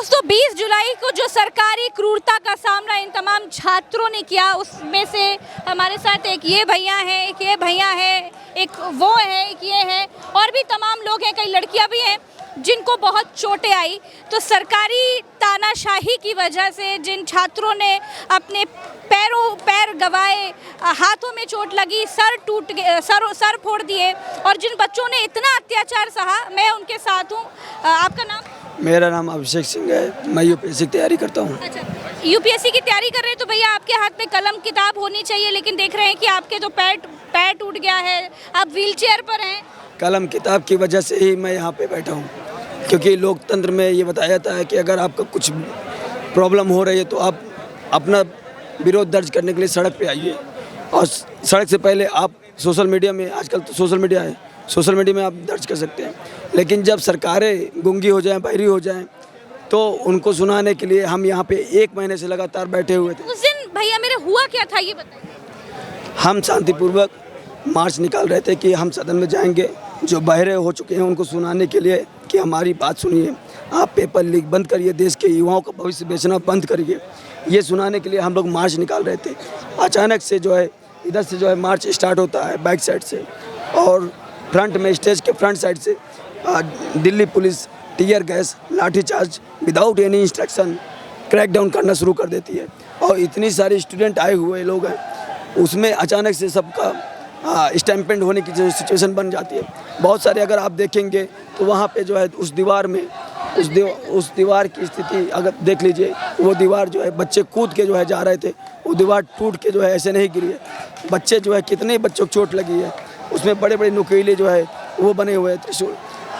दोस्तों 20 जुलाई को जो सरकारी क्रूरता का सामना इन तमाम छात्रों ने किया, उसमें से हमारे साथ एक ये भैया हैं, एक ये भैया है, एक वो है, एक ये है, और भी तमाम लोग हैं, कई लड़कियां भी हैं जिनको बहुत चोटें आई। तो सरकारी तानाशाही की वजह से जिन छात्रों ने अपने पैर गवाए, हाथों में चोट लगी, सर फोड़ दिए, और जिन बच्चों ने इतना अत्याचार सहा, मैं उनके साथ हूँ। आपका नाम? मेरा नाम अभिषेक सिंह है, मैं यूपीएससी की तैयारी करता हूँ। अच्छा, यूपीएससी की तैयारी कर रहे हैं तो भैया आपके हाथ में कलम किताब होनी चाहिए, लेकिन देख रहे हैं कि आपके तो पैर टूट गया है, आप व्हीलचेयर पर हैं। कलम किताब की वजह से ही मैं यहाँ पे बैठा हूँ, क्योंकि लोकतंत्र में ये बताया जाता है कि अगर आपका कुछ प्रॉब्लम हो रही है तो आप अपना विरोध दर्ज करने के लिए सड़क पे आइए, और सड़क से पहले आप सोशल मीडिया में, आजकल तो सोशल मीडिया है, सोशल मीडिया में आप दर्ज कर सकते हैं। लेकिन जब सरकारें गूंगी हो जाएं, बहरी हो जाएं, तो उनको सुनाने के लिए हम यहाँ पे 1 महीने से लगातार बैठे हुए थे। उस दिन भैया मेरे हुआ क्या था ये बताइए। हम शांतिपूर्वक मार्च निकाल रहे थे कि हम सदन में जाएंगे, जो बहरे हो चुके हैं उनको सुनाने के लिए कि हमारी बात सुनिए, आप पेपर लीक बंद करिए, देश के युवाओं का भविष्य बेचना बंद करिए, ये सुनाने के लिए हम लोग मार्च निकाल रहे थे। अचानक से जो है इधर से जो है मार्च स्टार्ट होता है बैक साइड से, और फ्रंट में स्टेज के फ्रंट साइड से Delhi police tear gas, lathicharge without any instruction crackdown करना शुरू कर देती है। और इतनी सारी स्टूडेंट आए हुए लोग हैं, उसमें अचानक से सबका स्टैम्पेड होने की जो सिचुएशन बन जाती है। बहुत सारे अगर आप देखेंगे तो वहाँ पे जो है उस दीवार में उस दीवार की स्थिति अगर देख लीजिए, वो दीवार जो है बच्चे कूद के जो है जा रहे थे, वो दीवार टूट के जो है ऐसे नहीं गिरी है। बच्चे जो है कितने बच्चों को चोट लगी है, उसमें बड़े बड़े नुकीले जो है वो बने हुए हैं त्रिशूल।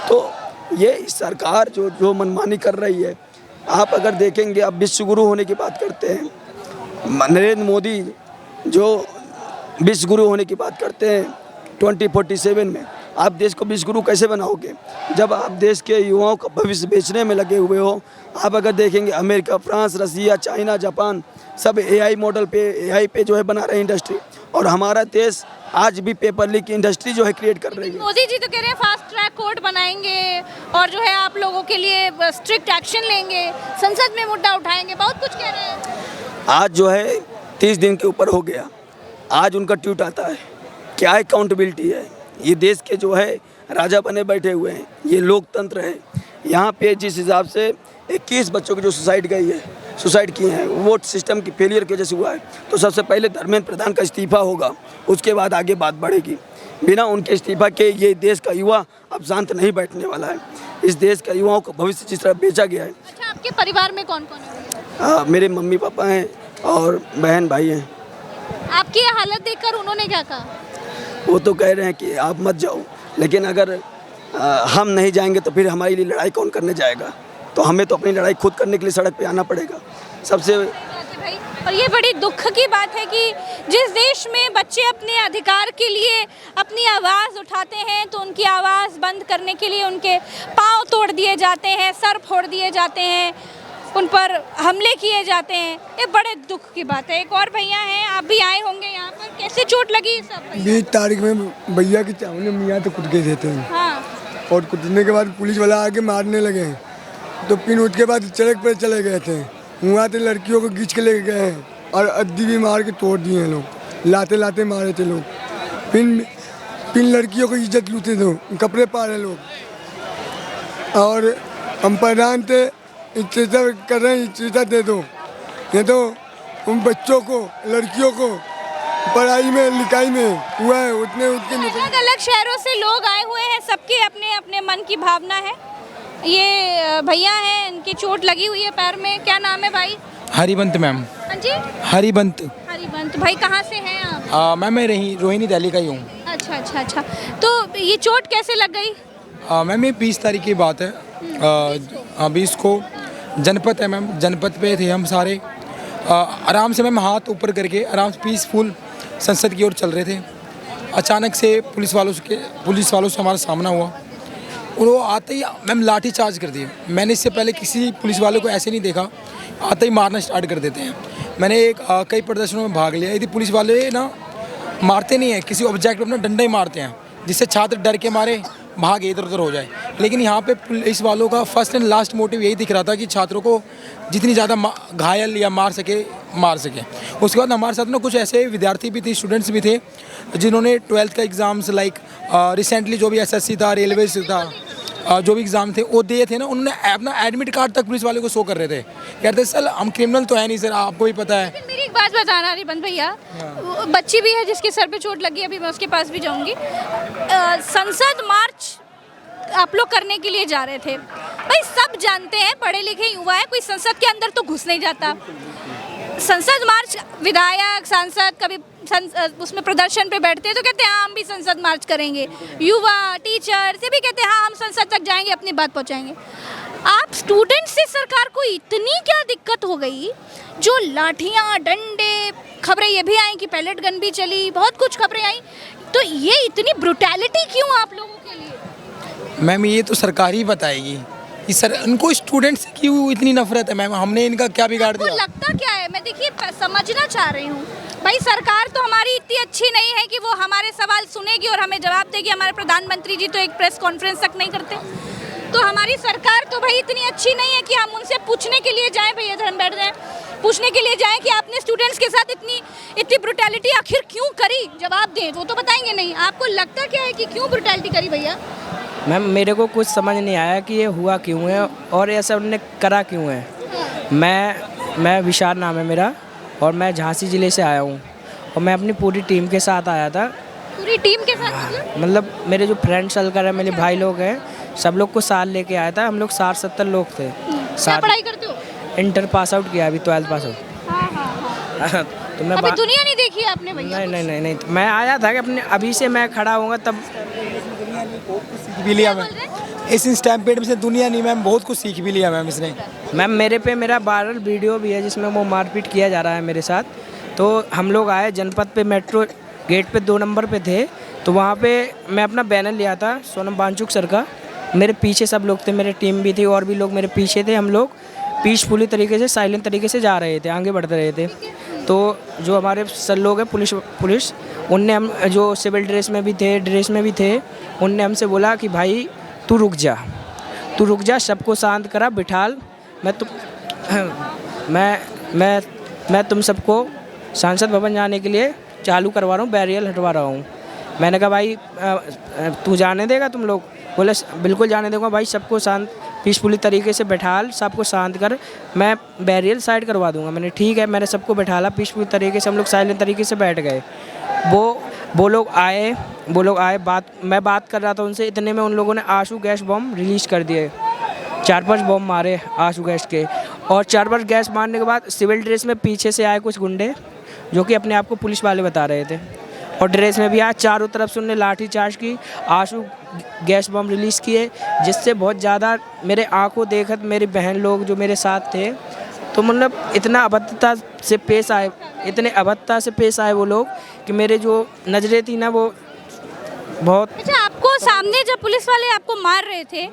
तो ये सरकार जो मनमानी कर रही है, आप अगर देखेंगे, आप विश्वगुरु होने की बात करते हैं, नरेंद्र मोदी जो विश्वगुरु होने की बात करते हैं 2047 में, आप देश को विश्वगुरु कैसे बनाओगे जब आप देश के युवाओं का भविष्य बेचने में लगे हुए हो। आप अगर देखेंगे अमेरिका, फ्रांस, रसिया, चाइना, जापान सब एआई मॉडल पे, एआई पे जो है बना रहे हैं इंडस्ट्री, और हमारा देश आज भी पेपर लीक की इंडस्ट्री जो है क्रिएट कर रही है। मोदी जी तो कह रहे हैं फास्ट ट्रैक कोर्ट बनाएंगे और जो है आप लोगों के लिए स्ट्रिक्ट एक्शन लेंगे, संसद में मुद्दा उठाएंगे, बहुत कुछ कह रहे हैं। आज जो है 30 दिन के ऊपर हो गया, आज उनका ट्वीट आता है, क्या अकाउंटेबिलिटी है। ये देश के जो है राजा बने बैठे हुए हैं, ये लोकतंत्र है। यहाँ पे जिस हिसाब से 21 बच्चों की जो सुसाइड किए हैं, वोट सिस्टम की फेलियर की वजह से हुआ है, तो सबसे पहले धर्मेंद्र प्रधान का इस्तीफा होगा, उसके बाद आगे बात बढ़ेगी। बिना उनके इस्तीफा के ये देश का युवा अब शांत नहीं बैठने वाला है। इस देश का युवाओं का भविष्य जिस तरह बेचा गया है। अच्छा, आपके परिवार में कौन कौन है? मेरे मम्मी पापा हैं और बहन भाई हैं। आपकी ये हालत देखकर उन्होंने क्या कहा? वो तो कह रहे हैं कि आप मत जाओ, लेकिन अगर हम नहीं जाएंगे तो फिर हमारे लिए लड़ाई कौन करने जाएगा, तो हमें तो अपनी लड़ाई खुद करने के लिए सड़क पे आना पड़ेगा सबसे। भाई, और ये बड़ी दुख की बात है कि जिस देश में बच्चे अपने अधिकार के लिए अपनी आवाज़ उठाते हैं, तो उनकी आवाज़ बंद करने के लिए उनके पाँव तोड़ दिए जाते हैं, सर फोड़ दिए जाते हैं, उन पर हमले किए जाते हैं। ये बड़े दुख की बात है। एक और भैया हैं, आप भी आए होंगे यहाँ पर, कैसे चोट लगी सब? 20 तारीख में भैया की चावने मियाँ तो कुट गए थे। हाँ। और कुटने के बाद पुलिस वाला आके मारने लगे, तो फिर उसके बाद सड़क पर चले गए थे, वहाँ से लड़कियों को खींच के लेके गए हैं और अद्दी भी मार के तोड़ दिए हैं लोग, लाते लाते मारे थे लोग। फिर लड़कियों को इज्जत लूटे थे, कपड़े पाड़े लोग। और हम प्रधान थे, इज्जत कर रहे हैं, इज्जत दे दो, नहीं तो उन बच्चों को, लड़कियों को पढ़ाई में लिखाई में हुआ है उतने अलग अलग शहरों से लोग आए हुए हैं, सबके अपने अपने मन की भावना है। ये भैया हैं, इनकी चोट लगी हुई है पैर में। क्या नाम है भाई? हरिबंत मैम। हाँ जी, हरिबंत। हरिबंत भाई, कहाँ से हैं आप? मैम मैं रोहिणी दिल्ली का ही हूँ। अच्छा अच्छा अच्छा, तो ये चोट कैसे लग गई? मैम ये 20 तारीख की बात है, 20 को जनपद है मैम, जनपद पे थे हम सारे, आराम से मैम हाथ ऊपर करके आराम से पीसफुल संसद की ओर चल रहे थे। अचानक से पुलिस वालों से हमारा सामना हुआ, और वो आते ही मैम लाठी चार्ज कर दिए। मैंने इससे पहले किसी पुलिस वाले को ऐसे नहीं देखा, आते ही मारना स्टार्ट कर देते हैं। मैंने कई प्रदर्शनों में भाग लिया। यदि पुलिस वाले ना मारते नहीं हैं, किसी ऑब्जेक्ट पर अपना डंडा ही मारते हैं, जिससे छात्र डर के मारे भागे इधर उधर हो जाए। लेकिन यहाँ पे पुलिस वालों का फर्स्ट एंड लास्ट मोटिव यही दिख रहा था कि छात्रों को जितनी ज़्यादा घायल या मार सके। उसके बाद हमारे साथ ना कुछ ऐसे विद्यार्थी भी थे, स्टूडेंट्स भी थे, जिन्होंने 12th का एग्ज़ाम्स लाइक रिसेंटली जो भी SSC था, रेलवे से था, जो भी एग्ज़ाम थे वो दिए थे ना, उन्होंने अपना एडमिट कार्ड तक पुलिस वाले को शो कर रहे थे। कहते सर हम क्रिमिनल तो है नहीं सर, आपको भी पता है। लेकिन मेरी एक बात बताना रिबन भैया, बच्ची भी है जिसके सर पे चोट लगी, अभी मैं उसके पास भी जाऊंगी। संसद मार्च आप लोग करने के लिए जा रहे थे, भाई सब जानते हैं, पढ़े लिखे युवा है, कोई संसद के अंदर तो घुस नहीं जाता। संसद मार्च विधायक सांसद कभी उसमें प्रदर्शन पे बैठते हैं तो कहते हैं हाँ हम भी संसद मार्च करेंगे, युवा टीचर से भी कहते हैं हाँ हम संसद तक जाएंगे, अपनी बात पहुंचाएंगे। आप स्टूडेंट से सरकार को इतनी क्या दिक्कत हो गई जो लाठियां डंडे, खबरें ये भी आई कि पैलेट गन भी चली, बहुत कुछ खबरें आई, तो ये इतनी ब्रुटैलिटी क्यों आप लोगों के लिए? मैम ये तो सरकार ही बताएगी कि सर उनको स्टूडेंट से क्यों इतनी नफरत है। मैम हमने इनका क्या बिगाड़ दिया? आपको लगता क्या है? मैं देखिए समझना चाह रही हूँ भाई, सरकार तो हमारी इतनी अच्छी नहीं है कि वो हमारे सवाल सुनेगी और हमें जवाब देगी। हमारे प्रधानमंत्री जी तो एक प्रेस कॉन्फ्रेंस तक नहीं करते, तो हमारी सरकार तो भाई इतनी अच्छी नहीं है कि हम उनसे पूछने के लिए जाएं, भैया इधर हम बैठ जाएं, पूछने के लिए जाएं कि आपने स्टूडेंट्स के साथ इतनी ब्रुटैलिटी आखिर क्यों करी, जवाब दें। वो तो बताएंगे नहीं। आपको लगता क्या है कि क्यों ब्रुटैलिटी करी भैया? मैम मेरे को कुछ समझ नहीं आया कि ये हुआ क्यों है और ऐसा उन्होंने करा क्यों है। मैं विशाल नाम है मेरा और मैं झांसी ज़िले से आया हूँ और मैं अपनी पूरी टीम के साथ आया था। पूरी टीम के साथ मतलब मेरे जो फ्रेंड सर्कल है, मेरे भाई लोग हैं, सब लोग को साथ लेके आया था। हम लोग 60-70 लोग थे। क्या पढ़ाई करते हो? इंटर पास आउट किया, अभी 12th पास आउट। हाँ। तो मैं अभी दुनिया नहीं देखी है आपने भैया? नहीं, मैं आया था कि अपने अभी से मैं खड़ा होऊंगा तब सीख भी लिया मैम इस स्टैम्पेड में से, दुनिया नहीं मैम, बहुत कुछ सीख भी लिया मैम इसने। मैम मेरे पे मेरा वायरल वीडियो भी है जिसमें वो मारपीट किया जा रहा है मेरे साथ। तो हम लोग आए जनपद पे, मेट्रो गेट पे 2 नंबर पे थे, तो वहाँ पे मैं अपना बैनर लिया था सोनम वांगचुक सर का। मेरे पीछे सब लोग थे, मेरी टीम भी थी और भी लोग मेरे पीछे थे। हम लोग पीसफुली तरीके से, साइलेंट तरीके से जा रहे थे, आगे बढ़ते रहे थे। तो जो हमारे सर लोग हैं पुलिस उनने हम जो सिविल ड्रेस में भी थे उनने हमसे बोला कि भाई तू रुक जा, सबको शांत करा, बिठाल। मैं तुम सबको सांसद भवन जाने के लिए चालू करवा रहा हूँ, बैरियर हटवा रहा हूँ। मैंने कहा भाई तू जाने देगा तुम लोग? बोले बिल्कुल जाने दूंगा भाई, सबको शांत पीसफुली तरीके से बैठाल, सबको शांत कर, मैं बैरियर साइड करवा दूंगा। मैंने ठीक है, मैंने सबको बैठाला पीसफुल तरीके से, हम लोग साइलेंट तरीके से बैठ गए। वो लोग आए, मैं बात कर रहा था उनसे, इतने में उन लोगों ने आंसू गैस बम रिलीज़ कर दिए। 4-5 बम मारे आंसू गैस के, और 4-5 गैस मारने के बाद सिविल ड्रेस में पीछे से आए कुछ गुंडे जो कि अपने आप को पुलिस वाले बता रहे थे, और ड्रेस में भी आए। चारों तरफ से उन्होंने लाठी चार्ज की, आंसू गैस बम रिलीज़ किए, जिससे बहुत ज़्यादा मेरे आंखों देखत मेरी बहन लोग जो मेरे साथ थे, तो मतलब इतने अभद्रता से पेश आए वो लोग कि मेरे जो नज़रें थी ना वो बहुत। अच्छा, आपको सामने जब पुलिस वाले आपको मार रहे थे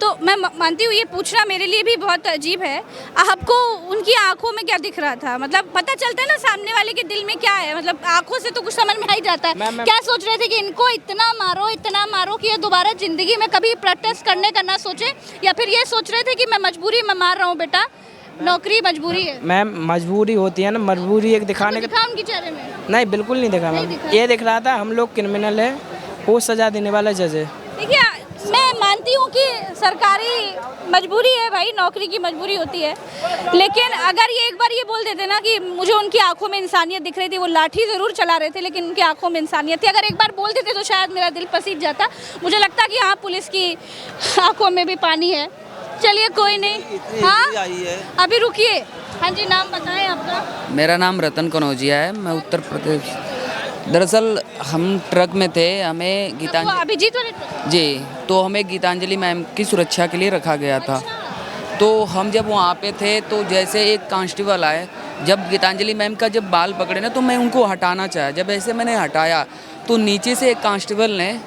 तो मैं मानती हूँ ये पूछना मेरे लिए भी बहुत अजीब है, आपको उनकी आंखों में क्या दिख रहा था? मतलब पता चलता है ना सामने वाले के दिल में क्या है, मतलब आंखों से तो कुछ समझ में आ ही जाता है। क्या सोच रहे थे कि इनको इतना मारो कि ये दोबारा जिंदगी में कभी प्रोटेस्ट करने का ना सोचे, या फिर ये सोच रहे थे कि मैं मजबूरी में मार रहा हूँ बेटा, नौकरी मजबूरी है? मैम मजबूरी होती है ना, मजबूरी एक दिखाने का। दिखा उनके चेहरे में? नहीं, बिल्कुल नहीं दिखा मैम। ये दिख रहा था हम लोग क्रिमिनल है, वो सजा देने वाला जज है। देखिए मैं मानती हूँ कि सरकारी मजबूरी है भाई, नौकरी की मजबूरी होती है, लेकिन अगर ये एक बार ये बोल देते ना कि मुझे उनकी आंखों में इंसानियत दिख रही थी, वो लाठी ज़रूर चला रहे थे लेकिन उनकी आंखों में इंसानियत थी, अगर एक बार बोल देते तो शायद मेरा दिल पसीज जाता। मुझे लगता कि हाँ पुलिस की आंखों में भी पानी है। चलिए कोई नहीं, हाँ अभी रुकिए। हाँ जी, नाम बताएं आपका? मेरा नाम रतन कनौजिया है, मैं उत्तर प्रदेश। दरअसल हम ट्रक में थे, हमें गीतांजलि अभिजीत वाले ट्रक? जी, तो हमें गीतांजलि मैम की सुरक्षा के लिए रखा गया था। तो हम जब वहाँ पे थे तो जैसे एक कांस्टेबल आए, जब गीतांजलि मैम का जब बाल पकड़े ना तो मैं उनको हटाना चाहा, जब ऐसे मैंने हटाया तो नीचे से एक कांस्टेबल ने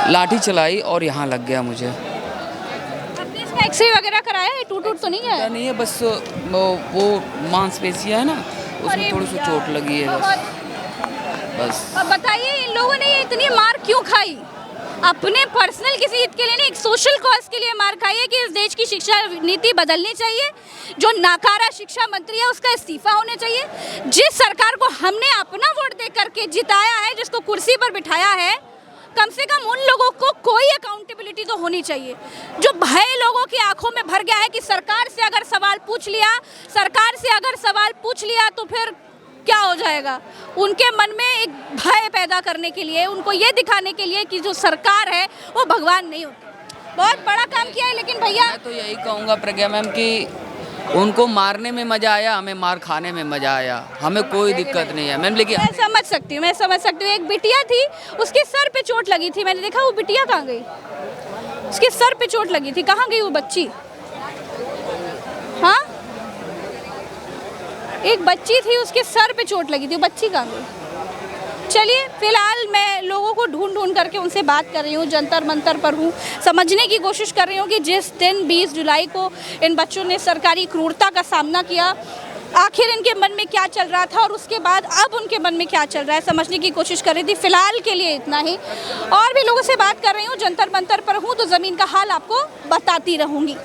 लाठी चलाई और यहाँ लग गया मुझे। आपने इसका एक्सरे वगैरह कराया है? टूट तो नहीं है? नहीं है, बस वो मांसपेशियाँ है ना, उसमें थोड़ी सी चोट लगी है बस। अब बताइए इन लोगों ने ये इतनी मार क्यों खाई? अपने पर्सनल किसी हित के लिए नहीं, एक सोशल कॉज के लिए मार खाई है कि इस देश की शिक्षा नीति बदलनी चाहिए। जो नाकारा शिक्षा मंत्री है उसका इस्तीफा होना चाहिए। जिस सरकार को हमने अपना वोट दे करके जिताया है, जिसको कुर्सी पर बिठाया है, कम से कम उन लोगों को कोई अकाउंटेबिलिटी तो होनी चाहिए। जो भय लोगों की आंखों में भर गया है कि सरकार से अगर सवाल पूछ लिया तो फिर क्या हो जाएगा, उनके मन में एक भय पैदा करने के लिए, उनको ये दिखाने के लिए कि जो सरकार है वो भगवान नहीं होती। बहुत बड़ा काम किया है। लेकिन भैया मैं तो यही कहूँगा प्रज्ञा मैम कि उनको मारने में मज़ा आया, हमें मार खाने में मज़ा आया, हमें कोई दिक्कत नहीं है मैम। लेकिन मैं समझ सकती हूँ। एक बिटिया थी, उसके सर पे चोट लगी थी, मैंने देखा वो बिटिया कहाँ गई, उसके सर पे चोट लगी थी, कहाँ गई वो बच्ची? हाँ, एक बच्ची थी, उसके सर पे चोट लगी थी, वो बच्ची कहाँ गई? चलिए, फिलहाल मैं लोगों को ढूंढ करके उनसे बात कर रही हूँ, जंतर मंतर पर हूँ, समझने की कोशिश कर रही हूँ कि जिस दिन 20 जुलाई को इन बच्चों ने सरकारी क्रूरता का सामना किया, आखिर इनके मन में क्या चल रहा था और उसके बाद अब उनके मन में क्या चल रहा है, समझने की कोशिश कर रही थी। फिलहाल के लिए इतना ही। और भी लोगों से बात कर रही हूँ, जंतर मंतर पर हूँ तो ज़मीन का हाल आपको बताती रहूँगी।